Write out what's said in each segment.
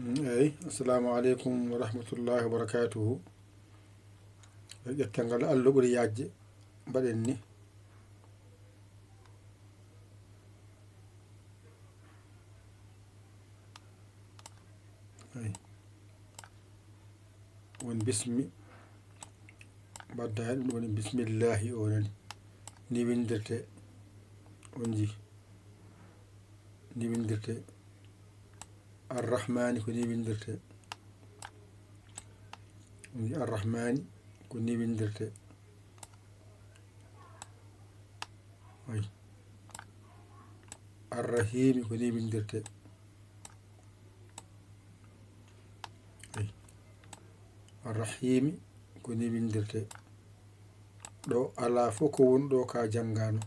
eyi assalamu aleykum wa rahmatullahi wa barakatuhu e ƴettal ngal Allah ɓuri yajje mbaɗen ni eyi won bismi mbadda hen ɗum woni bismillahi o nani ni windirte on ji ni windirte arrahmani ko ni windirte arrahmani ko ni windirte ay arrahimi ko ni windirte ay arrahimi ko ni windirte ɗo ala fof ko woni ɗo ka janngano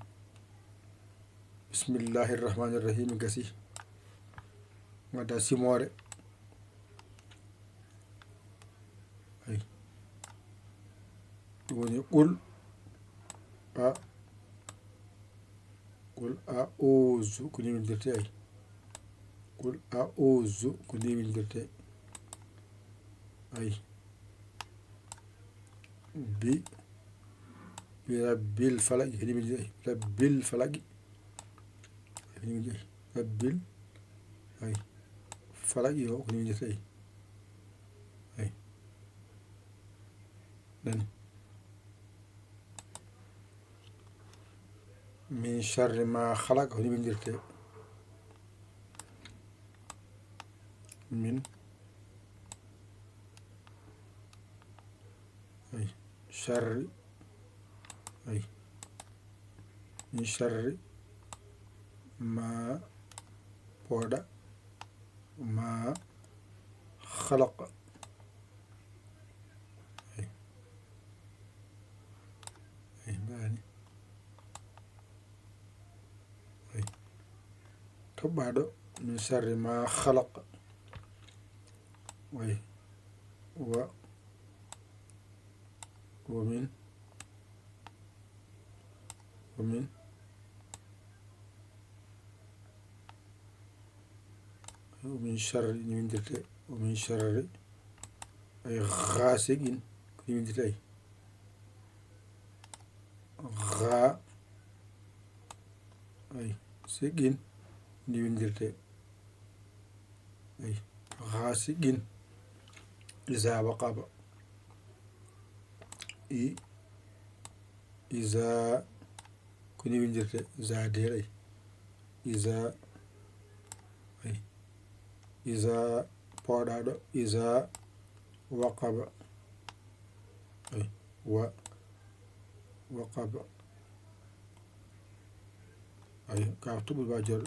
bismillahi irrahmani irrahimi gasi gadda simore ay ɗum woni qul a'uzu ko ni windirte ay qul a'uzu ko ni windirte ay bi rabbil falaqi ko ni windirte ay rabbil falaqi ko ni windirte ay rabbil ay falaqi o ko ni windirte ay nani min sharri ma khalaqa ko ni windirte min ay sharri ay min sharri ma poɗa ma khalaqa ay ay mbani ay toɓɓaɗo min sharri ma khalaqa ay ومن شر ni windirte ومن شر ay غاسق ko ni windirte ay gha ay siqin ni windirte ay غاسق إذا وقب إذا كوني windirte زادير أي إذا poɗaɗo إذا وقب أي وقب أي كاتب باجر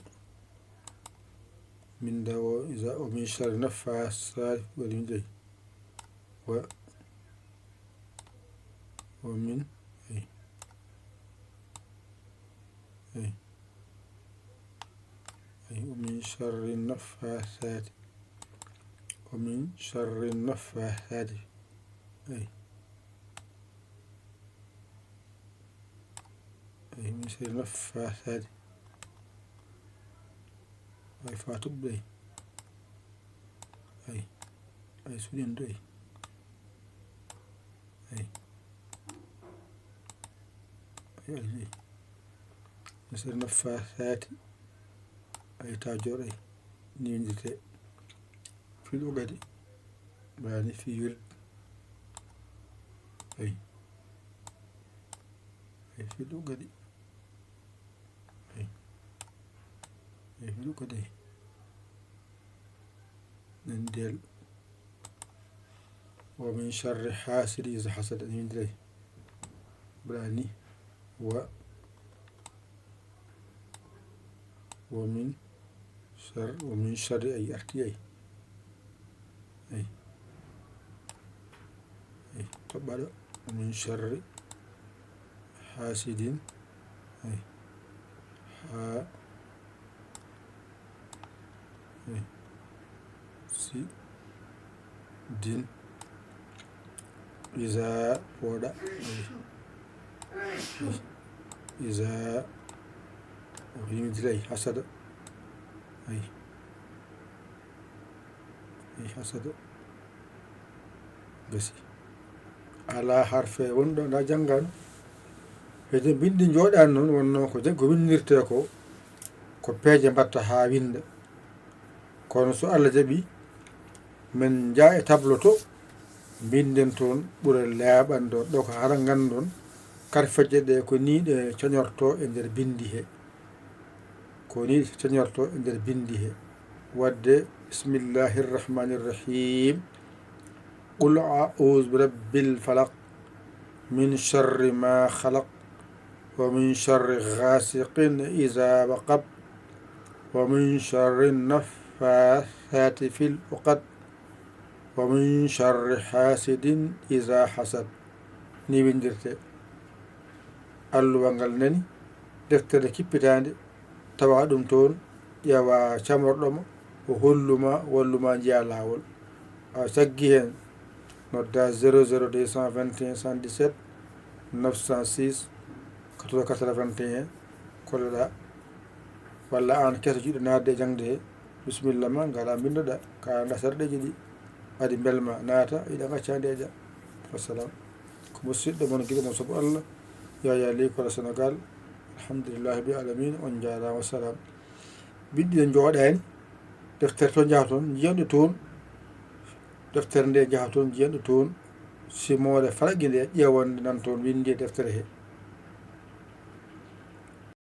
من دو إذا ومن شر نفاثات والعقد ومن ومن شر النفاثات ومن شر النفاثات من شر النفاثات ay fatub day ay suɗin day ay alday min sharri naffathati ay tajor ay ni windirte fiɗo gadi bani fi wird ay fiɗo gadi fiɗo gadi نديل ومن شر حاسد إذا حسد من دلي براني ومن شر أي أرتي أي طبعا ومن شر حاسد أي din إذا poɗa إذا yimidira ay hasada ay hasada gasi ala harfe wonɗo nda janngano hede bindi jooɗani noon wonno ko windirte ko peeje mbatta ha winda kono so Allah jaɓi min jaa e tableau to binden toon ɓura laaɓande ɗo ko hara ngandon karfeje ɗe ko ni ɗe coñorto e nder bindi he ko ni coñorto e nder bindi he wadde bismillahi rrahmani rrahim qul a'udhu bi rabbil falaq min sharri ma khalaq wa min sharri ghasiqin idha waqab wa min sharri naffathati fil uqad wa min sharri hasidin idha hasad ni windirte alluwa ngal nani deftere kippitande tawa ɗum toon ƴeewa camorɗoma o holluma walluma jiya lawol a saggi hen nodda 00 221 117 906 81 kolloɗa walla an keto jiɗo nadde e jangde he bisimilla ma ngala bindoɗa ka anda sarɗeji ɗi adi belma naata yiɗa gaccande e ja wassalam ko musidɗo moon guiɗo moon saabu Allah yaya li kono Sénégal alhamdulillahi bi alamin on jarama wassalam bidɗi jooɗani deftere to jaha toon jiyanɗo toon deftere nde jaha toon jiyanɗo toon simore falaqi nde ƴewonde nan toon windi e deftere he